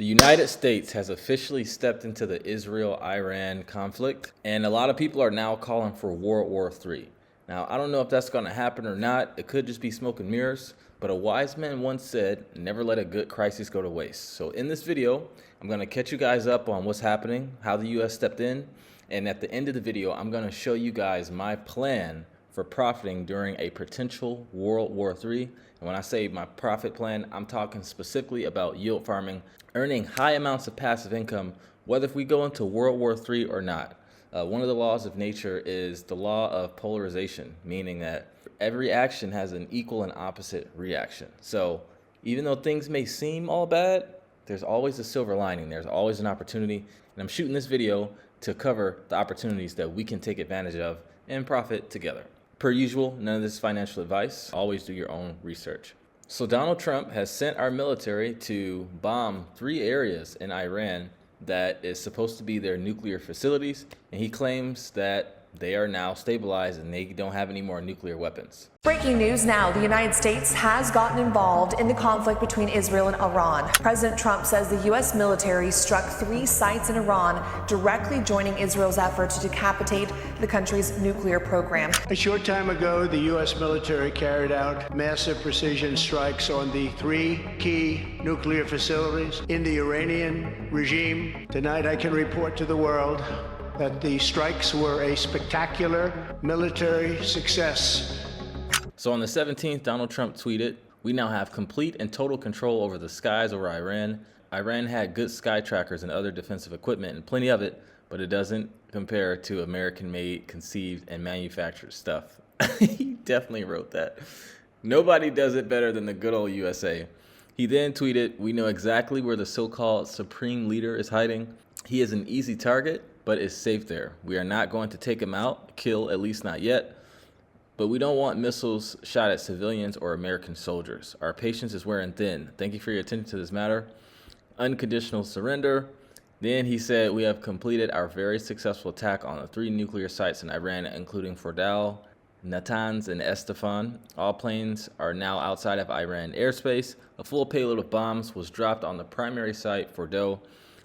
The United States has officially stepped into the Israel-Iran conflict, and a lot of people are now calling for World War III. Now, I don't know if that's going to happen or not. It could just be smoke and mirrors, but a wise man once said, never let a good crisis go to waste. So in this video, I'm going to catch you guys up on what's happening, how the US stepped in, and at the end of the video, I'm going to show you guys my plan for profiting during a potential World War III. And when I say my profit plan, I'm talking specifically about yield farming, earning high amounts of passive income, whether if we go into World War III or not. One of the laws of nature is the law of polarization, meaning that every action has an equal and opposite reaction. So even though things may seem all bad, there's always a silver lining. There's always an opportunity. And I'm shooting this video to cover the opportunities that we can take advantage of and profit together. Per usual, none of this is financial advice. Always do your own research. So Donald Trump has sent our military to bomb 3 areas in Iran that is supposed to be their nuclear facilities, and he claims that they are now stabilized and they don't have any more nuclear weapons. Breaking news now, the United States has gotten involved in the conflict between Israel and Iran. President Trump says the U.S. military struck 3 sites in Iran, directly joining Israel's effort to decapitate the country's nuclear program. A short time ago, the U.S. military carried out massive precision strikes on the 3 key nuclear facilities in the Iranian regime. Tonight, I can report to the world that the strikes were a spectacular military success. So on the 17th, Donald Trump tweeted, "We now have complete and total control over the skies over Iran. Iran had good sky trackers and other defensive equipment, and plenty of it, but it doesn't compare to American-made, conceived, and manufactured stuff." He definitely wrote that. Nobody does it better than the good old USA. He then tweeted, "We know exactly where the so-called supreme leader is hiding. He is an easy target, but is safe there. We are not going to take him out, kill, at least not yet. But we don't want missiles shot at civilians or American soldiers. Our patience is wearing thin. Thank you for your attention to this matter. Unconditional surrender." Then he said, "We have completed our very successful attack on the 3 nuclear sites in Iran, including Fordow, Natanz, and Esfahan. All planes are now outside of Iran airspace. A full payload of bombs was dropped on the primary site, Fordow.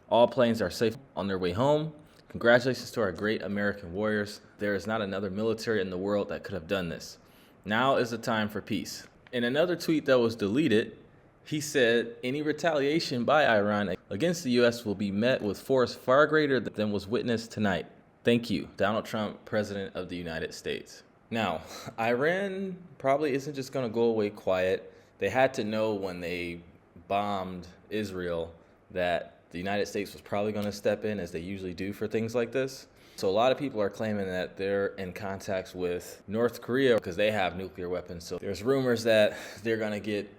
All planes are safe on their way home. Congratulations to our great American warriors. There is not another military in the world that could have done this. Now is the time for peace." In another tweet that was deleted, he said, "Any retaliation by Iran against the U.S. will be met with force far greater than was witnessed tonight. Thank you, Donald Trump, President of the United States." Now, Iran probably isn't just going to go away quiet. They had to know when they bombed Israel that the United States was probably going to step in, as they usually do for things like this. So a lot of people are claiming that they're in contacts with North Korea because they have nuclear weapons. So there's rumors that they're going to get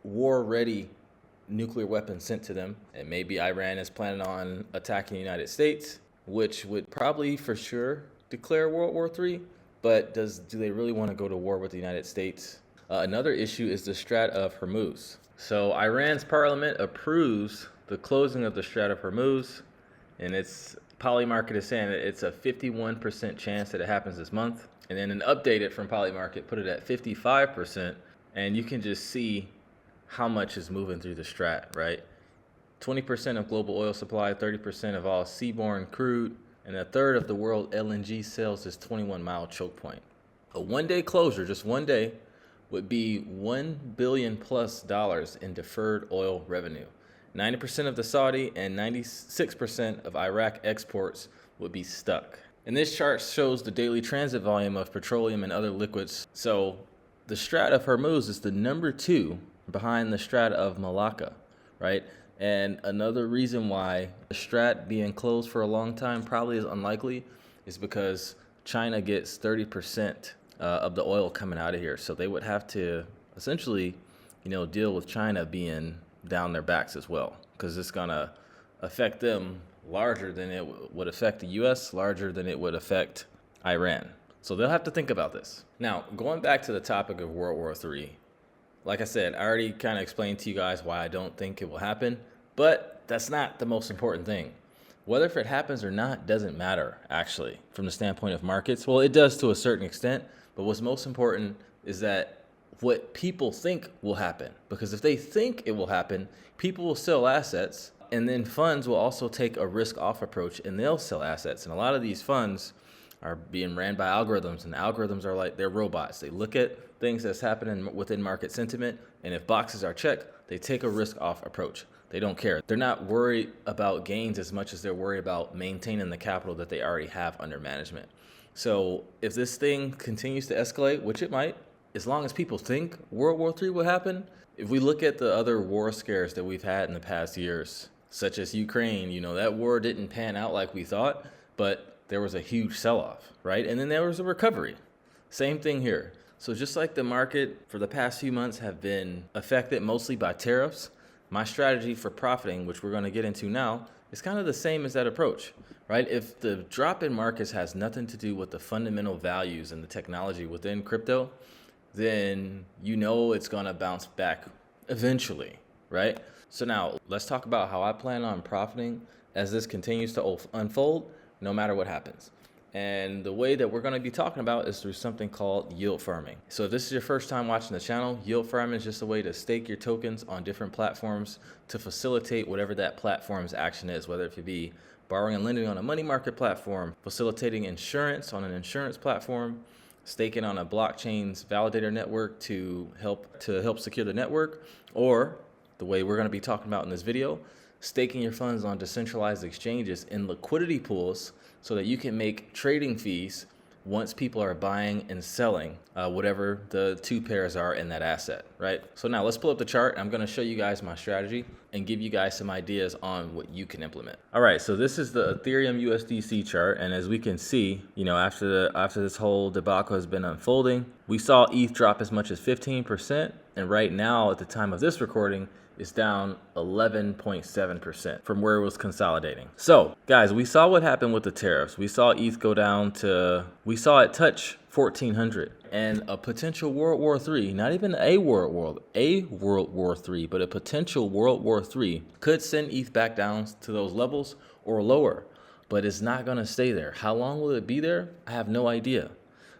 war-ready nuclear weapons sent to them. And maybe Iran is planning on attacking the United States, which would probably for sure declare World War III. But do they really want to go to war with the United States? Another issue is the Strait of Hormuz. So Iran's parliament approves the closing of the Strait of Hormuz, and Polymarket is saying that it's a 51% chance that it happens this month. And then an updated from Polymarket put it at 55%, and you can just see how much is moving through the strait, right? 20% of global oil supply, 30% of all seaborne crude, and 1/3 of the world LNG sales is 21-mile choke point. A one-day closure, just one day, would be $1 billion+ in deferred oil revenue. 90% of the Saudi and 96% of Iraq exports would be stuck. And this chart shows the daily transit volume of petroleum and other liquids. So the Strait of Hormuz is the number 2 behind the Strait of Malacca, right? And another reason why the strait being closed for a long time probably is unlikely is because China gets 30% of the oil coming out of here. So they would have to essentially, deal with China being down their backs as well, because it's going to affect them larger than it would affect the U.S., larger than it would affect Iran. So they'll have to think about this. Now, going back to the topic of World War III, like I said, I already kind of explained to you guys why I don't think it will happen, but that's not the most important thing. Whether if it happens or not doesn't matter, actually, from the standpoint of markets. Well, it does to a certain extent, but what's most important is that what people think will happen. Because if they think it will happen, people will sell assets And then funds will also take a risk off approach and they'll sell assets. And a lot of these funds are being ran by algorithms, and algorithms are like, they're robots. They look at things that's happening within market sentiment, and if boxes are checked, they take a risk off approach. They don't care. They're not worried about gains as much as they're worried about maintaining the capital that they already have under management. So if this thing continues to escalate, which it might, as long as people think World War III will happen, if we look at the other war scares that we've had in the past years, such as Ukraine, you know, that war didn't pan out like we thought, but there was a huge sell-off, right? And then there was a recovery. Same thing here. So just like the market for the past few months have been affected mostly by tariffs, my strategy for profiting, which we're going to get into now, is kind of the same as that approach, right? If the drop in markets has nothing to do with the fundamental values and the technology within crypto, then you know it's going to bounce back eventually, right? So now let's talk about how I plan on profiting as this continues to unfold, no matter what happens. And the way that we're going to be talking about is through something called yield farming. So if this is your first time watching the channel, yield farming is just a way to stake your tokens on different platforms to facilitate whatever that platform's action is, whether it be borrowing and lending on a money market platform, facilitating insurance on an insurance platform, staking on a blockchain's validator network to help secure the network, or the way we're going to be talking about in this video, staking your funds on decentralized exchanges in liquidity pools so that you can make trading fees once people are buying and selling whatever the two pairs are in that asset, right? So now let's pull up the chart. I'm going to show you guys my strategy and give you guys some ideas on what you can implement. All right, so this is the Ethereum USDC chart, and as we can see, you know, after this whole debacle has been unfolding, we saw ETH drop as much as 15%, and right now at the time of this recording, is down 11.7% from where it was consolidating. So guys, we saw what happened with the tariffs. We saw ETH go down to, we saw it touch 1400, and a potential World War III, not even a World War III, but a potential World War III could send ETH back down to those levels or lower, but it's not gonna stay there. How long will it be there? I have no idea,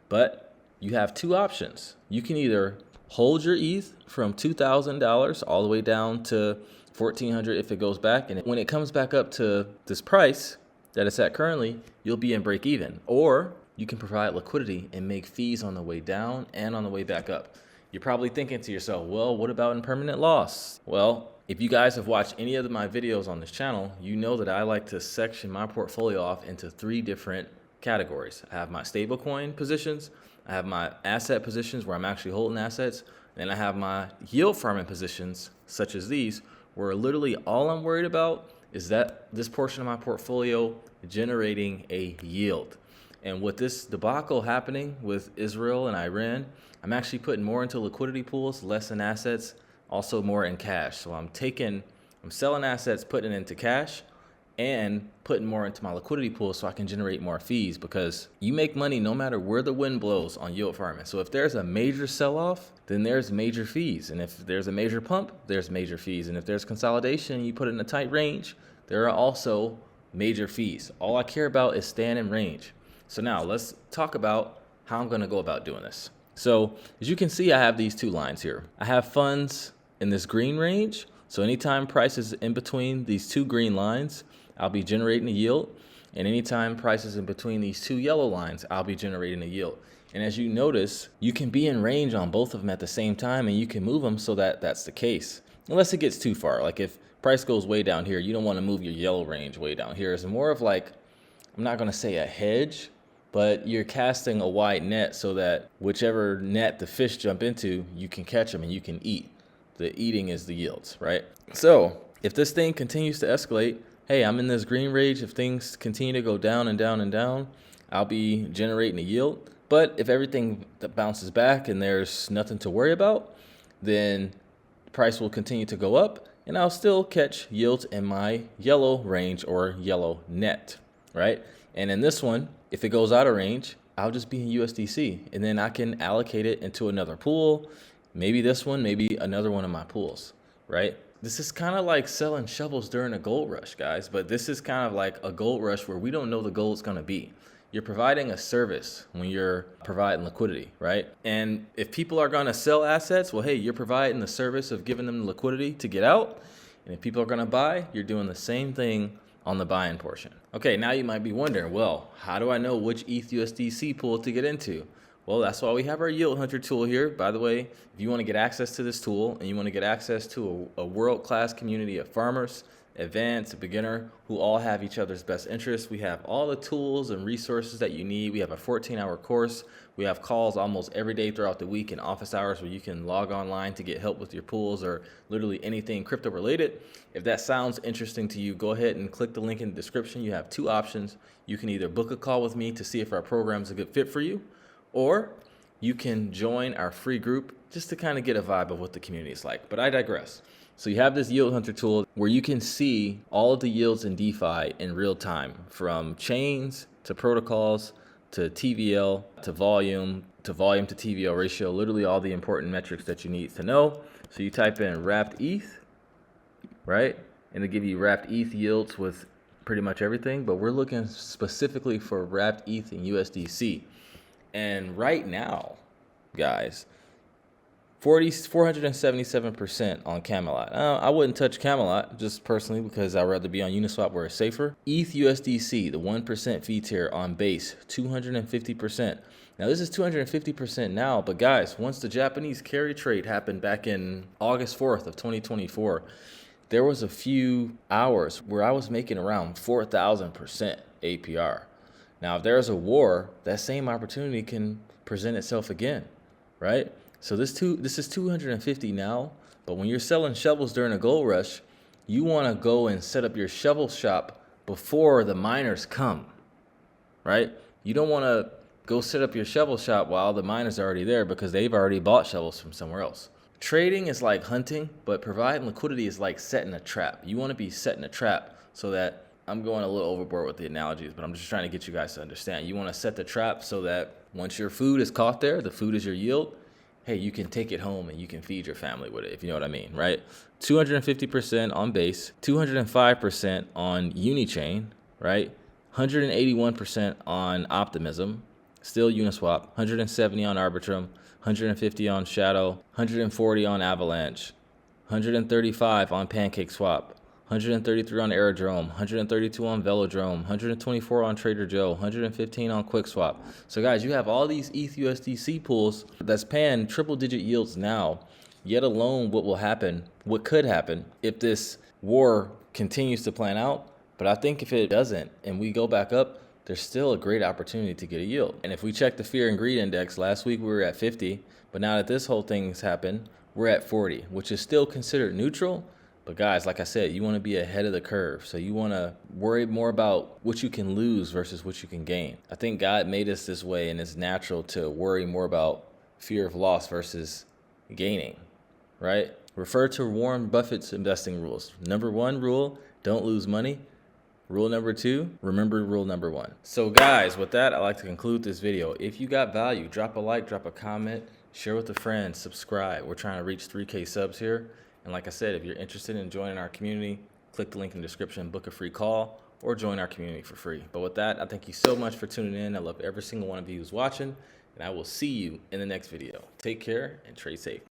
but you have two options. You can either hold your ETH from $2,000 all the way down to 1,400 if it goes back. And when it comes back up to this price that it's at currently, you'll be in break even. Or you can provide liquidity and make fees on the way down and on the way back up. You're probably thinking to yourself, well, what about impermanent loss? Well, if you guys have watched any of my videos on this channel, you know that I like to section my portfolio off into three different categories. I have my stablecoin positions, I have my asset positions where I'm actually holding assets, and I have my yield farming positions, such as these, where literally all I'm worried about is that this portion of my portfolio generating a yield. And with this debacle happening with Israel and Iran, I'm actually putting more into liquidity pools, less in assets, also more in cash. So I'm selling assets, putting it into cash, and putting more into my liquidity pool so I can generate more fees, because you make money no matter where the wind blows on yield farming. So if there's a major sell-off, then there's major fees. And if there's a major pump, there's major fees. And if there's consolidation, you put it in a tight range, there are also major fees. All I care about is staying in range. So now let's talk about how I'm gonna go about doing this. So as you can see, I have these two lines here. I have funds in this green range. So anytime price is in between these two green lines, I'll be generating a yield. And anytime price is in between these two yellow lines, I'll be generating a yield. And as you notice, you can be in range on both of them at the same time, and you can move them so that that's the case. Unless it gets too far. Like if price goes way down here, you don't want to move your yellow range way down here. It's more of like, I'm not going to say a hedge, but you're casting a wide net so that whichever net the fish jump into, you can catch them and you can eat. The eating is the yields, right? So if this thing continues to escalate, hey, I'm in this green range. If things continue to go down and down and down, I'll be generating a yield. But if everything that bounces back and there's nothing to worry about, then the price will continue to go up and I'll still catch yields in my yellow range or yellow net, right? And in this one, if it goes out of range, I'll just be in USDC, and then I can allocate it into another pool. Maybe this one, maybe another one of my pools, right? This is kind of like selling shovels during a gold rush, guys, but this is kind of like a gold rush where we don't know the gold's going to be. You're providing a service when you're providing liquidity, right? And if people are going to sell assets, well, hey, you're providing the service of giving them the liquidity to get out. And if people are going to buy, you're doing the same thing on the buying portion. Okay, now you might be wondering, well, how do I know which ETH USDC pool to get into? Well, that's why we have our Yield Hunter tool here. By the way, if you want to get access to this tool and you want to get access to a world-class community of farmers, advanced, beginner, who all have each other's best interests, we have all the tools and resources that you need. We have a 14-hour course. We have calls almost every day throughout the week in office hours where you can log online to get help with your pools or literally anything crypto related. If that sounds interesting to you, go ahead and click the link in the description. You have two options. You can either book a call with me to see if our program is a good fit for you, or you can join our free group just to kind of get a vibe of what the community is like. But I digress. So you have this Yield Hunter tool where you can see all of the yields in DeFi in real time, from chains to protocols to TVL to volume to TVL ratio, literally all the important metrics that you need to know. So you type in wrapped ETH, right? And it'll give you wrapped ETH yields with pretty much everything, but we're looking specifically for wrapped ETH and USDC. And right now, guys, 477% on Camelot. I wouldn't touch Camelot just personally because I'd rather be on Uniswap where it's safer. ETH USDC, the 1% fee tier on base, 250%. Now this is 250% now, but guys, once the Japanese carry trade happened back in August 4th of 2024, there was a few hours where I was making around 4,000% APR. Now, if there's a war, that same opportunity can present itself again, right? So this is 250 now, but when you're selling shovels during a gold rush, you want to go and set up your shovel shop before the miners come, right? You don't want to go set up your shovel shop while the miners are already there because they've already bought shovels from somewhere else. Trading is like hunting, but providing liquidity is like setting a trap. You want to be setting a trap so that, I'm going a little overboard with the analogies, but I'm just trying to get you guys to understand. You want to set the trap so that once your food is caught there, the food is your yield, hey, you can take it home and you can feed your family with it, if you know what I mean, right? 250% on base, 205% on Unichain, right? 181% on Optimism, still Uniswap, 170 on Arbitrum, 150 on Shadow, 140 on Avalanche, 135 on PancakeSwap, 133 on Aerodrome, 132 on Velodrome, 124 on Trader Joe, 115 on QuickSwap. So guys, you have all these ETH USDC pools that's paying triple digit yields now, yet alone what could happen if this war continues to plan out. But I think if it doesn't and we go back up, there's still a great opportunity to get a yield. And if we check the fear and greed index, last week we were at 50, but now that this whole thing's happened, we're at 40, which is still considered neutral. But guys, like I said, you want to be ahead of the curve. So you want to worry more about what you can lose versus what you can gain. I think God made us this way, and it's natural to worry more about fear of loss versus gaining, right? Refer to Warren Buffett's investing rules. Number 1 rule, don't lose money. Rule number 2, remember rule number 1. So guys, with that, I'd like to conclude this video. If you got value, drop a like, drop a comment, share with a friend, subscribe. We're trying to reach 3K subs here. And like I said, if you're interested in joining our community, click the link in the description, book a free call, or join our community for free. But with that, I thank you so much for tuning in. I love every single one of you who's watching, and I will see you in the next video. Take care and trade safe.